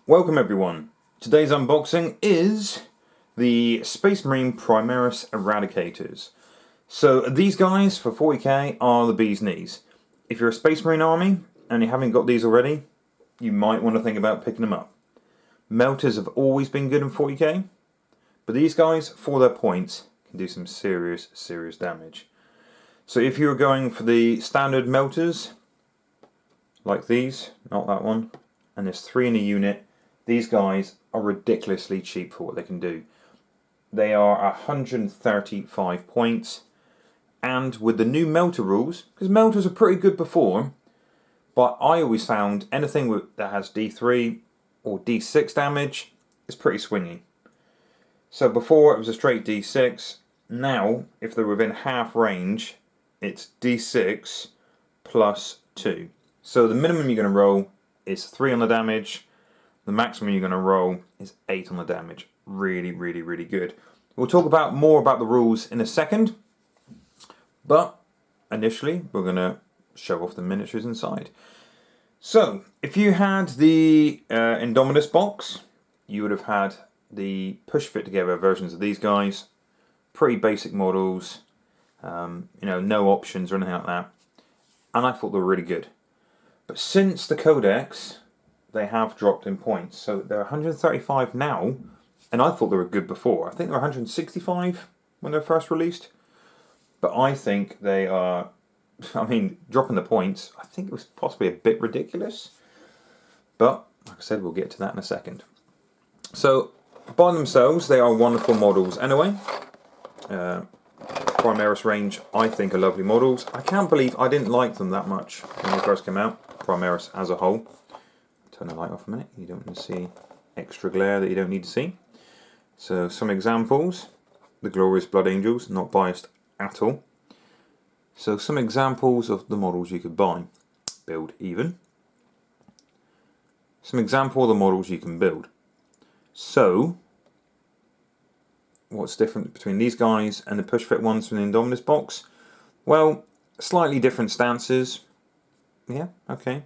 Welcome everyone. Today's unboxing is the Space Marine Primaris Eradicators. So these guys for 40k are the bee's knees. If you're a Space Marine army and you haven't got these already, you might want to think about picking them up. Melters have always been good in 40k, but these guys, for their points, can do some serious damage. So if you're going for the standard melters, like these, not that one, and there's 3 in a unit, these guys are ridiculously cheap for what they can do. They are 135 points, and with the new melter rules, because melters are pretty good before, but I always found anything that has D3 or D6 damage is pretty swingy. So before it was a straight D6, now if they're within half range, it's D6 plus 2. So the minimum you're going to roll is 3 on the damage. The maximum you're going to roll is 8 on the damage. Really good. We'll talk more about the rules in a second, but initially we're going to show off the miniatures inside. So if you had the Indominus box, you would have had the push fit together versions of these guys. Pretty basic models, no options or anything like that, and I thought they were really good. But since the Codex, they have dropped in points. So they're 135 now, and I thought they were good before. I think they were 165 when they were first released. But I think they are, dropping the points, I think it was possibly a bit ridiculous. But, like I said, we'll get to that in a second. So, by themselves, they are wonderful models anyway. Primaris range, I think, are lovely models. I can't believe I didn't like them that much when they first came out. Primaris as a whole. Turn the light off a minute, you don't want to see extra glare that you don't need to see. So some examples, the Glorious Blood Angels, not biased at all. So some examples of the models you could buy, build even. Some example of the models you can build. So, what's different between these guys and the push fit ones from the Indominus box? Well, slightly different stances. Yeah, okay.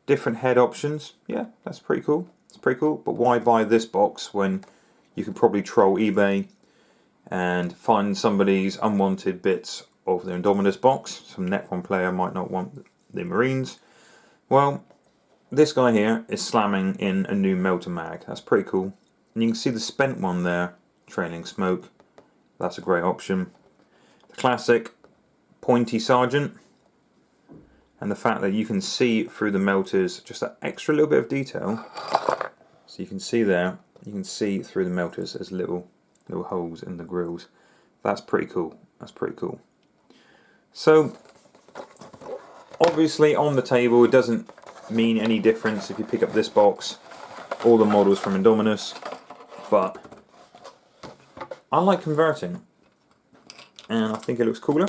Different head options, yeah, that's pretty cool. It's pretty cool, but why buy this box when you could probably troll eBay and find somebody's unwanted bits of the Indominus box? Some Necron player might not want the Marines. Well, this guy here is slamming in a new melter mag. That's pretty cool. And you can see the spent one there, trailing smoke. That's a great option. The classic pointy sergeant. And the fact that you can see through the melters, just that extra little bit of detail. So you can see there, you can see through the melters as little holes in the grills. That's pretty cool. That's pretty cool. So, obviously on the table, it doesn't mean any difference if you pick up this box, all the models from Indominus, but I like converting, and I think it looks cooler.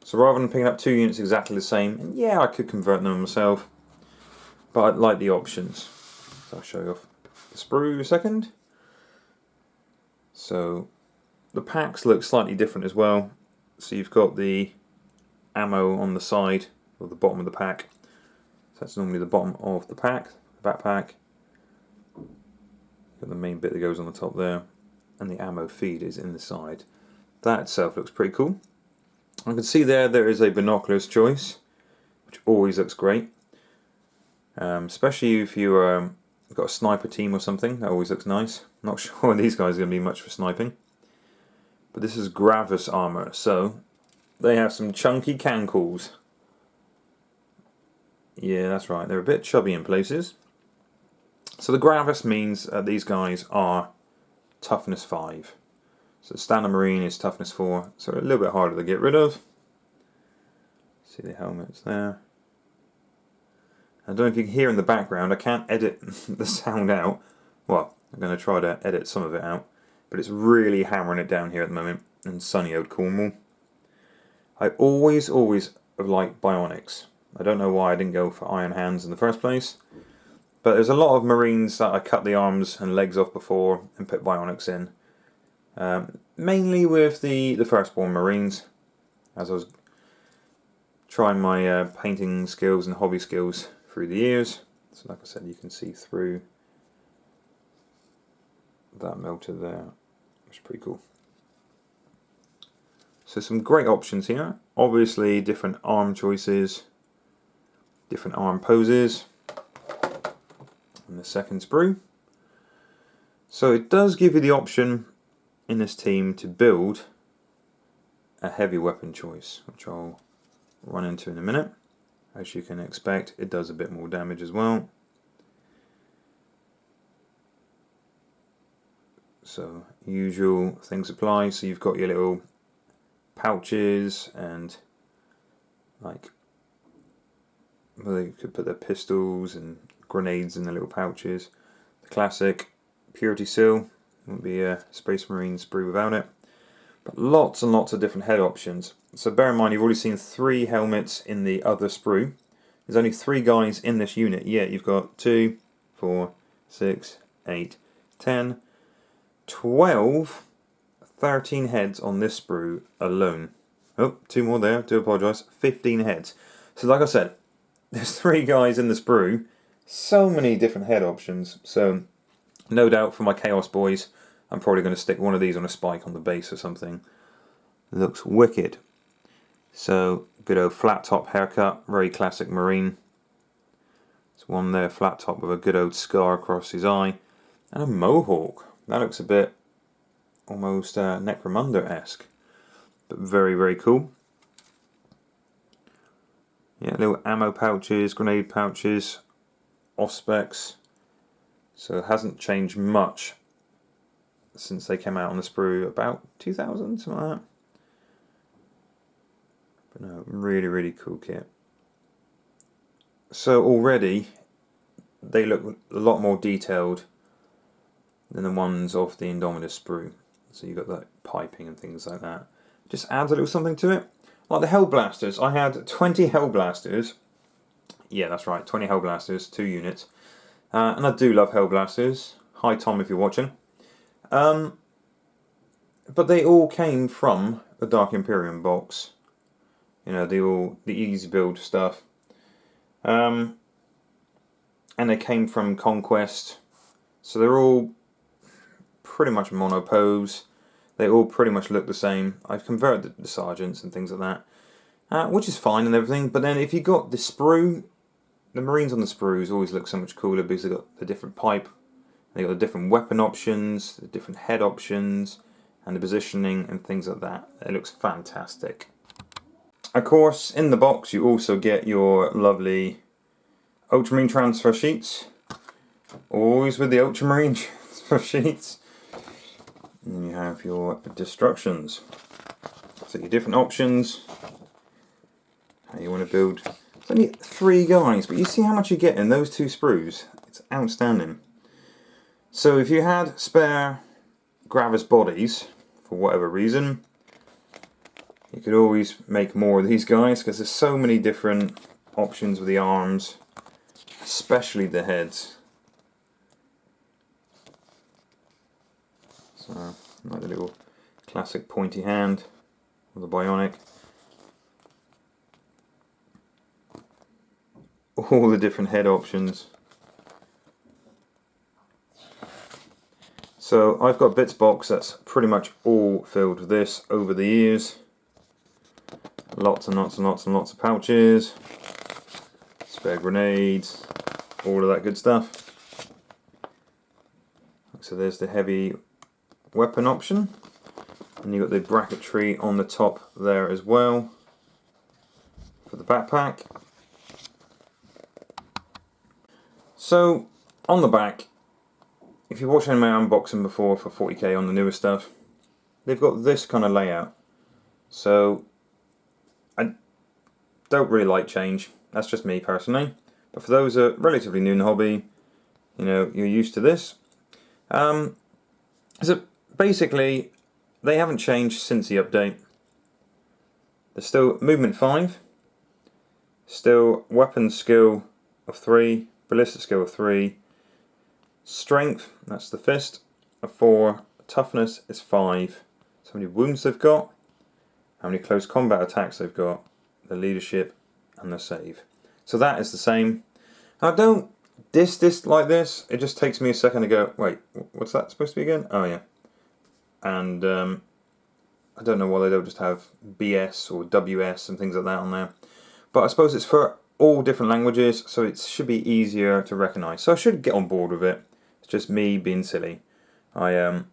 So rather than picking up 2 units exactly the same, and yeah, I could convert them myself, but I like the options. So I'll show you off the sprue in a second. So the packs look slightly different as well. So you've got the ammo on the side, or the bottom of the pack. So that's normally the bottom of the pack, the backpack. Got the main bit that goes on the top there, and the ammo feed is in the side. That itself looks pretty cool. I can see there is a binoculars choice, which always looks great. Especially if you've got a sniper team or something, that always looks nice. Not sure these guys are going to be much for sniping. But this is Gravis armor, so they have some chunky cankles. Yeah, that's right, they're a bit chubby in places. So the Gravis means these guys are toughness 5. So standard marine is toughness 4, so a little bit harder to get rid of. See the helmets there. I don't know if you can hear in the background, I can't edit the sound out. Well, I'm going to try to edit some of it out. But it's really hammering it down here at the moment in sunny old Cornwall. I always have liked bionics. I don't know why I didn't go for iron hands in the first place. But there's a lot of marines that I cut the arms and legs off before and put bionics in. Mainly with the firstborn marines, as I was trying my painting skills and hobby skills through the years. So like I said, you can see through that melted there. It's pretty cool. So some great options here. Obviously different arm choices, different arm poses, and the second sprue. So it does give you the option in this team to build a heavy weapon choice, which I'll run into in a minute. As you can expect, it does a bit more damage as well. So usual things apply. So you've got your little pouches and like, well, they could put their pistols and grenades in the little pouches. The classic purity seal, wouldn't be a Space Marine sprue without it. But lots and lots of different head options. So bear in mind, you've already seen 3 helmets in the other sprue. There's only 3 guys in this unit, yet you've got 2, 4, 6, 8, 10, 12, 13 heads on this sprue alone. Oh, 2 more there, do apologise. 15 heads. So like I said, there's 3 guys in the sprue, so many different head options. So no doubt for my Chaos boys, I'm probably going to stick one of these on a spike on the base or something. Looks wicked. So good old flat top haircut, very classic Marine. There's one there, flat top with a good old scar across his eye. And a mohawk. That looks a bit almost Necromunda-esque. But very, very cool. Yeah, little ammo pouches, grenade pouches, auspex. So it hasn't changed much since they came out on the sprue about 2000, something like that. But no, really, really cool kit. So already they look a lot more detailed than the ones off the Indominus sprue. So you've got that piping and things like that. Just adds a little something to it. Like the Hellblasters, I had 20 Hellblasters. Yeah, that's right, 20 Hellblasters, 2 units. And I do love Hellblasters. Hi Tom if you're watching. But they all came from the Dark Imperium box. You know, the easy build stuff. And they came from Conquest. So they're all pretty much monopose. They all pretty much look the same. I've converted the sergeants and things like that. Which is fine and everything. But then if you got the sprue, the Marines on the sprues always look so much cooler because they've got the different pipe. They got the different weapon options, the different head options, and the positioning and things like that. It looks fantastic. Of course, in the box you also get your lovely Ultramarine transfer sheets. Always with the Ultramarine transfer sheets. And then you have your destructions. So your different options. How you want to build. It's only 3 guys, but you see how much you get in those 2 sprues. It's outstanding. So if you had spare Gravis bodies, for whatever reason, you could always make more of these guys, because there's so many different options with the arms, especially the heads. So, like the little classic pointy hand, or the bionic. All the different head options. So I've got a bits box that's pretty much all filled with this over the years. Lots and lots and lots and lots of pouches, spare grenades, all of that good stuff. So there's the heavy weapon option, and you've got the bracketry on the top there as well for the backpack. So on the back, if you're watching my unboxing before for 40k on the newer stuff, they've got this kind of layout. So I don't really like change. That's just me personally. But for those that are relatively new in the hobby, you know, you're used to this. So basically, they haven't changed since the update. There's still movement 5, still weapon skill of 3, ballistic skill of 3, strength, that's the fist, of 4, toughness is 5, so how many wounds they've got, how many close combat attacks they've got, the leadership and the save. So that is the same. I don't This like this, it just takes me a second to go, wait, what's that supposed to be again? Oh yeah. And I don't know why they don't just have BS or WS and things like that on there. But I suppose it's for all different languages, so it should be easier to recognise. So I should get on board with it. It's just me being silly. I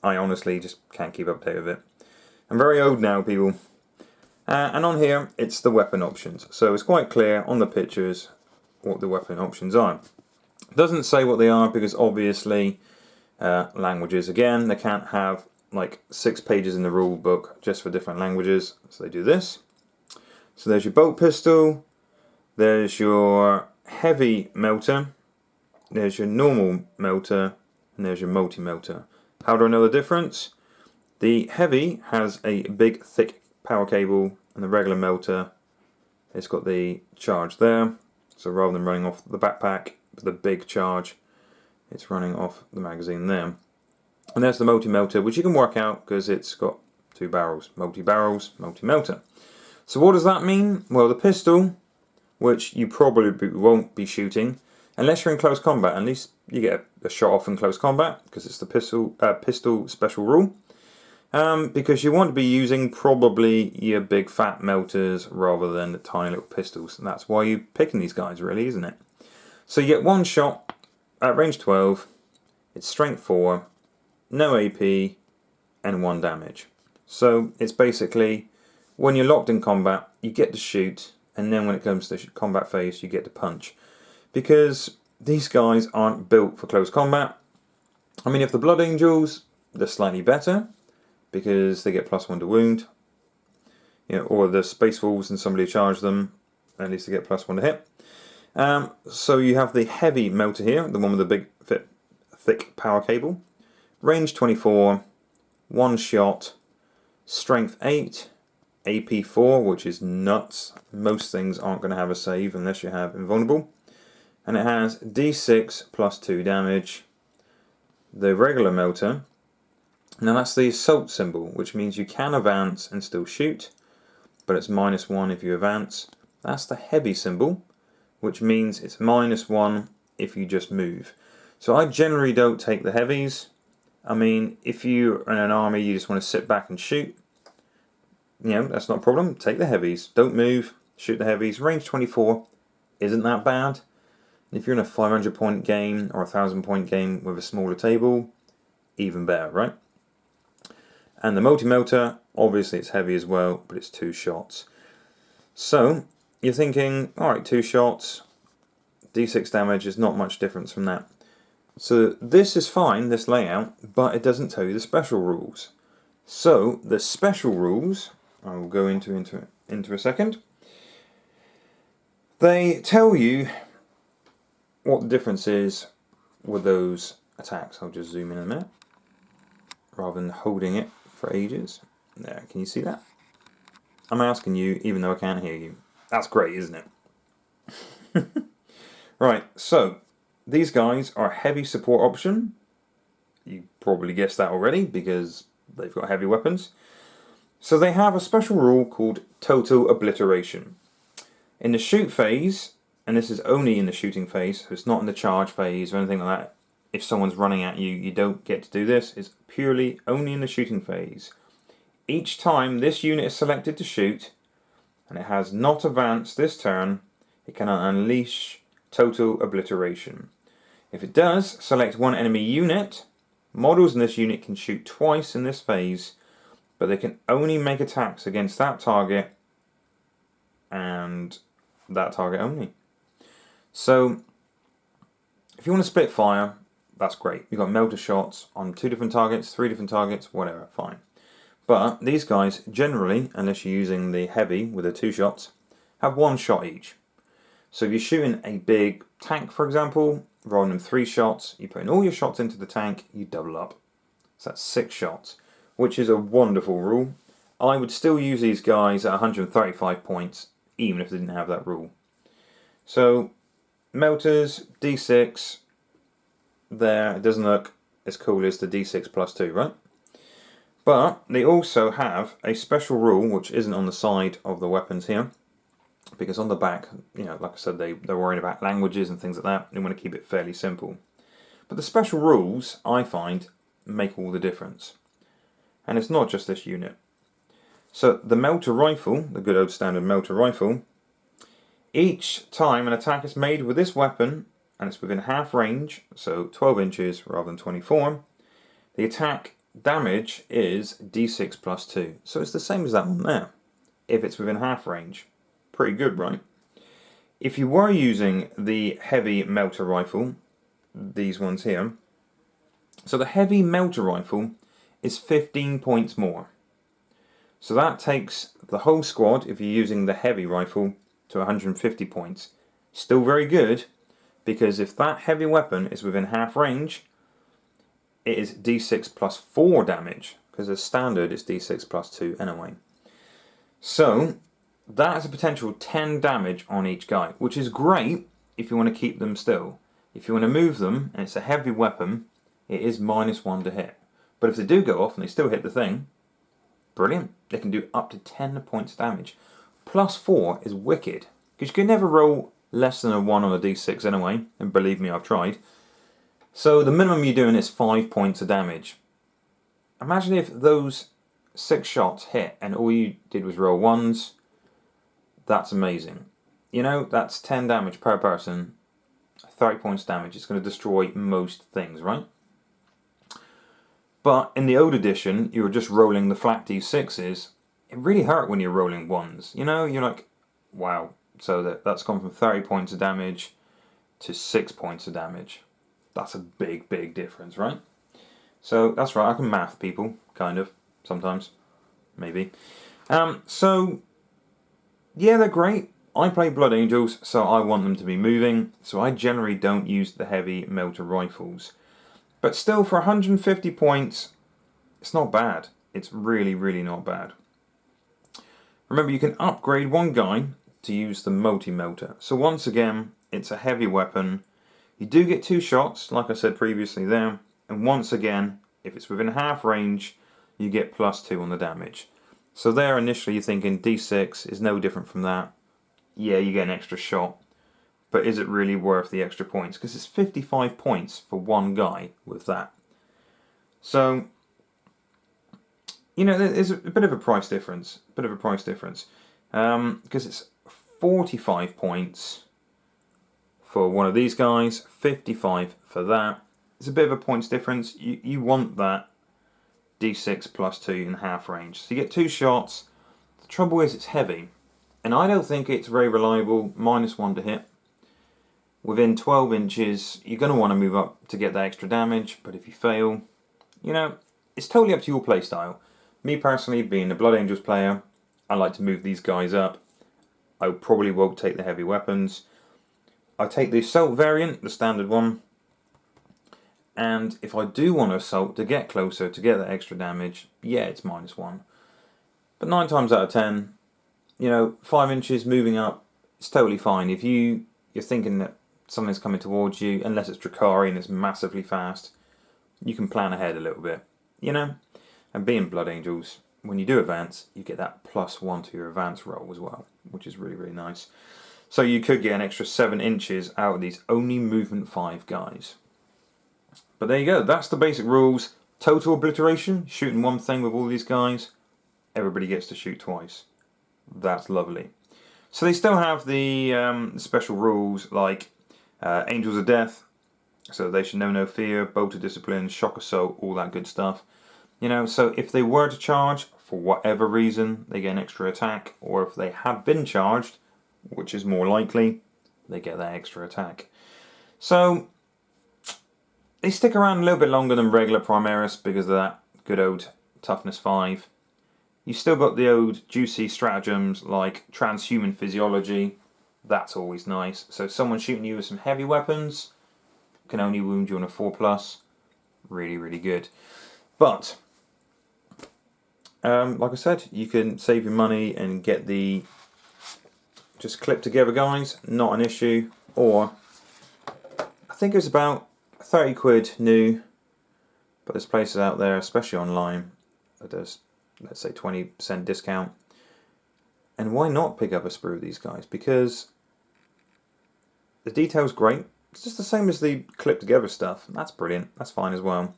honestly just can't keep up to date with it. I'm very old now, people. And on here, it's the weapon options. So it's quite clear on the pictures what the weapon options are. It doesn't say what they are because obviously languages, again, they can't have like 6 pages in the rule book just for different languages. So they do this. So there's your bolt pistol, there's your heavy melter, there's your normal melter, and there's your multi-melter. How do I know the difference? The heavy has a big thick power cable, and the regular melter, it's got the charge there. So rather than running off the backpack with the big charge, it's running off the magazine there. And there's the multi-melter, which you can work out because it's got 2 barrels. Multi-barrels, multi-melter. So what does that mean? Well, the pistol, which you probably won't be shooting, unless you're in close combat. At least you get a shot off in close combat, because it's the pistol special rule. Because you want to be using probably your big fat melters rather than the tiny little pistols. And that's why you're picking these guys, really, isn't it? So you get 1 shot at range 12, it's strength 4, no AP, and 1 damage. So it's basically, when you're locked in combat, you get to shoot, and then when it comes to the combat phase, you get to punch. Because these guys aren't built for close combat. I mean, if the Blood Angels, they're slightly better, because they get +1 to wound. You know, or the Space Wolves and somebody charge them, at least they get +1 to hit. So you have the heavy melter here, the one with the big thick power cable. Range 24, 1 shot, strength 8, AP 4, which is nuts. Most things aren't going to have a save unless you have invulnerable. And it has D6 +2 damage. The regular melter, now that's the assault symbol, which means you can advance and still shoot, but it's -1 if you advance. That's the heavy symbol, which means it's -1 if you just move. So I generally don't take the heavies. I mean, if you're in an army, you just want to sit back and shoot, you know, that's not a problem. Take the heavies. Don't move. Shoot the heavies. Range 24 isn't that bad. If you're in a 500 point game or a 1000 point game with a smaller table, even better, right? And the multi-melter, obviously it's heavy as well, but it's 2 shots. So you're thinking, alright, 2 shots, D6 damage is not much difference from that. So this is fine, this layout, but it doesn't tell you the special rules. So the special rules, I will go into a second. They tell you what the difference is with those attacks. I'll just zoom in a minute, rather than holding it for ages. There, can you see that? I'm asking you, even though I can't hear you. That's great, isn't it? Right, so these guys are a heavy support option. You probably guessed that already because they've got heavy weapons. So they have a special rule called total obliteration. In the shoot phase, and this is only in the shooting phase, so it's not in the charge phase or anything like that. If someone's running at you, you don't get to do this. It's purely only in the shooting phase. Each time this unit is selected to shoot, and it has not advanced this turn, it can unleash total obliteration. If it does, select 1 enemy unit. Models in this unit can shoot twice in this phase, but they can only make attacks against that target and that target only. So if you want to split fire, that's great. You've got melter shots on 2 different targets, 3 different targets, whatever, fine. But these guys generally, unless you're using the heavy with the 2 shots, have 1 shot each. So if you're shooting a big tank, for example, rather than 3 shots, you put in all your shots into the tank, you double up. So that's 6 shots, which is a wonderful rule. I would still use these guys at 135 points, even if they didn't have that rule. So melters, D6, there, it doesn't look as cool as the D6 +2, right? But they also have a special rule, which isn't on the side of the weapons here, because on the back, you know, like I said, they're worried about languages and things like that. They want to keep it fairly simple. But the special rules, I find, make all the difference. And it's not just this unit. So the melter rifle, the good old standard melter rifle, each time an attack is made with this weapon, and it's within half range, so 12 inches rather than 24, the attack damage is d6 plus 2. So it's the same as that one there, if it's within half range. Pretty good, right? If you were using the heavy melter rifle, these ones here, so the heavy melter rifle is 15 points more. So that takes the whole squad, if you're using the heavy rifle, to 150 points. Still very good, because if that heavy weapon is within half range, it is d6 plus 4 damage, because as standard it's d6 plus 2 anyway. So that has a potential 10 damage on each guy, which is great if you want to keep them still. If you want to move them, and it's a heavy weapon, it is -1 to hit. But if they do go off and they still hit the thing, brilliant. They can do up to 10 points damage. +4 is wicked, because you can never roll less than a 1 on a d6 anyway, and believe me, I've tried. So the minimum you're doing is 5 points of damage. Imagine if those 6 shots hit and all you did was roll 1s. That's amazing. You know, that's 10 damage per person, 30 points damage. It's going to destroy most things, right? But in the old edition, you were just rolling the flat d6s. It really hurt when you're rolling 1s. You know, you're like, wow. So that's gone from 30 points of damage to 6 points of damage. That's a big, big difference, right? So that's right, I can math, people, kind of, sometimes, maybe. So, yeah, they're great. I play Blood Angels, so I want them to be moving, so I generally don't use the heavy melter rifles. But still, for 150 points, it's not bad. It's really, really not bad. Remember, you can upgrade one guy to use the multi-melter. So once again, it's a heavy weapon. You do get 2 shots, like I said previously there. And once again, if it's within half range, you get +2 on the damage. So there, initially, you're thinking D6 is no different from that. Yeah, you get an extra shot. But is it really worth the extra points? Because it's 55 points for one guy with that. So, you know, there's a bit of a price difference. Because it's 45 points for one of these guys, 55 for that. It's a bit of a points difference. You want that D6 plus 2 in half range. So you get 2 shots. The trouble is it's heavy. And I don't think it's very reliable. -1 to hit. Within 12 inches, you're going to want to move up to get that extra damage. But if you fail, you know, it's totally up to your playstyle. Me personally, being a Blood Angels player, I like to move these guys up. I probably won't take the heavy weapons. I take the assault variant, the standard one. And if I do want to assault to get closer, to get that extra damage, yeah, it's -1. But 9 times out of 10, you know, 5 inches moving up, it's totally fine. If you're thinking that something's coming towards you, unless it's Drakari and it's massively fast, you can plan ahead a little bit, you know? And being Blood Angels, when you do advance, you get that +1 to your advance roll as well, which is really, really nice. So you could get an extra 7 inches out of these only movement 5 guys. But there you go, that's the basic rules. Total obliteration, shooting one thing with all these guys, everybody gets to shoot twice. That's lovely. So they still have the special rules like Angels of Death, so they should know no fear, Bolt of Discipline, Shock Assault, all that good stuff. You know, so if they were to charge, for whatever reason, they get an extra attack, or if they have been charged, which is more likely, they get that extra attack. So they stick around a little bit longer than regular Primaris because of that good old Toughness 5. You still got the old juicy stratagems like transhuman physiology. That's always nice. So someone shooting you with some heavy weapons can only wound you on a 4+. Really, really good. But, like I said, you can save your money and get the just clip together guys. Not an issue. Or, I think it was about 30 quid new. But there's places out there, especially online, that does, let's say, 20% discount. And why not pick up a sprue of these guys? Because the detail's great. It's just the same as the clip together stuff. That's brilliant. That's fine as well.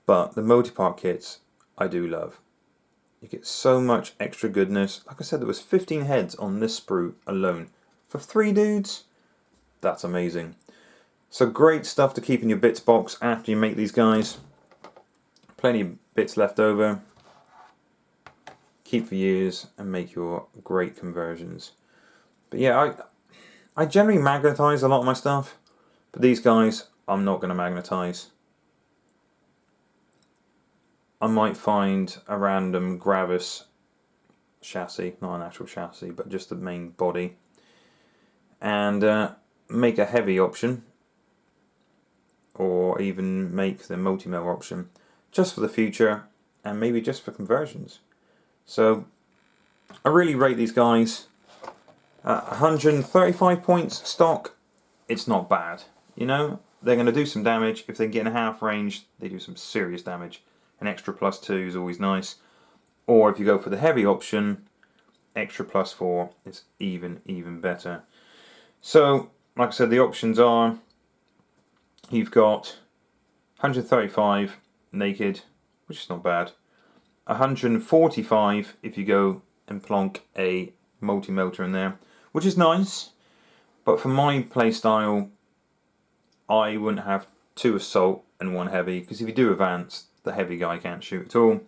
But the multi-part kits, I do love. You get so much extra goodness. Like I said, there was 15 heads on this sprue alone. For 3 dudes, that's amazing. So great stuff to keep in your bits box after you make these guys. Plenty of bits left over. Keep for years and make your great conversions. But yeah, I generally magnetize a lot of my stuff, but these guys I'm not going to magnetize. I might find a random Gravis chassis, not an actual chassis, but just the main body, and make a heavy option, or even make the multi-mill option, just for the future, and maybe just for conversions. So I really rate these guys. 135 points stock, it's not bad. You know, they're going to do some damage. If they can get in half range, they do some serious damage. An extra +2 is always nice. Or if you go for the heavy option, extra +4 is even better. So, like I said, the options are, you've got 135 naked, which is not bad. 145 if you go and plonk a multi-melter in there, which is nice. But for my playstyle, I wouldn't have 2 assault and 1 heavy, because if you do advance, the heavy guy can't shoot at all.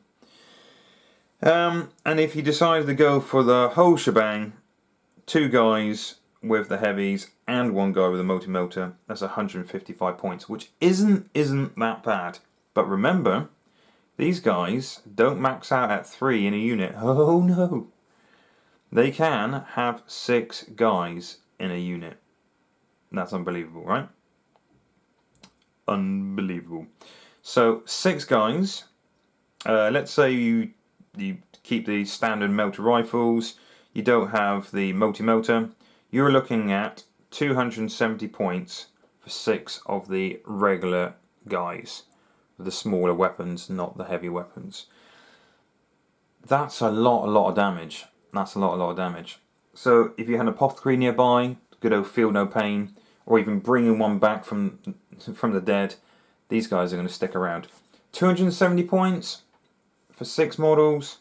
And if you decide to go for the whole shebang, 2 guys with the heavies and 1 guy with a multi-melter, that's 155 points, which isn't that bad. But remember, these guys don't max out at 3 in a unit. Oh no! They can have 6 guys in a unit. That's unbelievable, right? Unbelievable. So 6 guys. Let's say you keep the standard melter rifles. You don't have the multi-melter. You're looking at 270 points for 6 of the regular guys, the smaller weapons, not the heavy weapons. That's a lot of damage. That's a lot of damage. So if you had an apothecary nearby, good old feel no pain, or even bringing one back from the dead, these guys are going to stick around. 270 points for 6 models.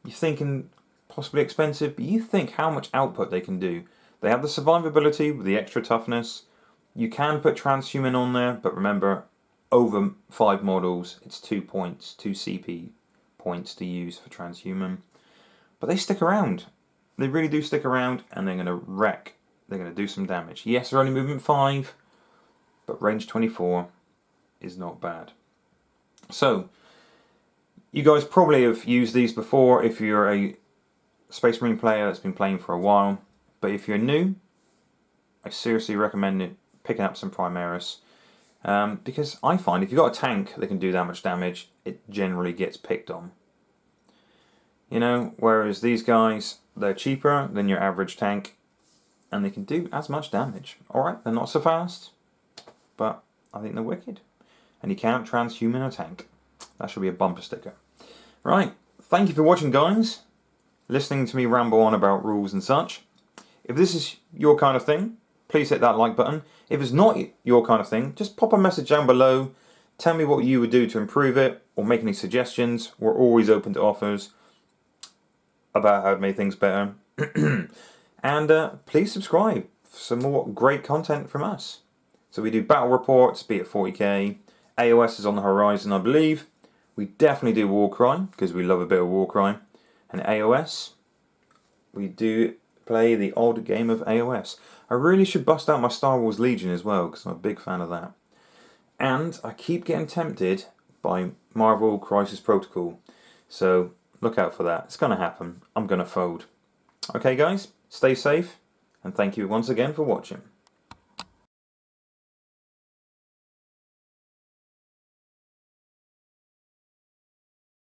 You're thinking possibly expensive, but you think how much output they can do. They have the survivability with the extra toughness. You can put transhuman on there, but remember, over 5 models, it's 2 points, 2 CP points to use for transhuman. But they stick around. They really do stick around, and they're going to wreck. They're going to do some damage. Yes, they're only movement 5, but range 24 is not bad. So, you guys probably have used these before if you're a Space Marine player that's been playing for a while. But if you're new, I seriously recommend picking up some Primaris. Because I find if you've got a tank that can do that much damage, it generally gets picked on. You know, whereas these guys, they're cheaper than your average tank, and they can do as much damage. Alright, they're not so fast, but I think they're wicked. And you can't transhuman a tank. That should be a bumper sticker. Right, thank you for watching, guys. Listening to me ramble on about rules and such. If this is your kind of thing, please hit that like button. If it's not your kind of thing, just pop a message down below. Tell me what you would do to improve it, or make any suggestions. We're always open to offers about how to make things better. And please subscribe for some more great content from us. So we do battle reports, be it 40k. AOS is on the horizon, I believe. We definitely do Warcry, because we love a bit of Warcry. And AOS, we do play the odd game of AOS. I really should bust out my Star Wars Legion as well, because I'm a big fan of that. And I keep getting tempted by Marvel Crisis Protocol. So look out for that. It's going to happen. I'm going to fold. Okay guys, stay safe, and thank you once again for watching.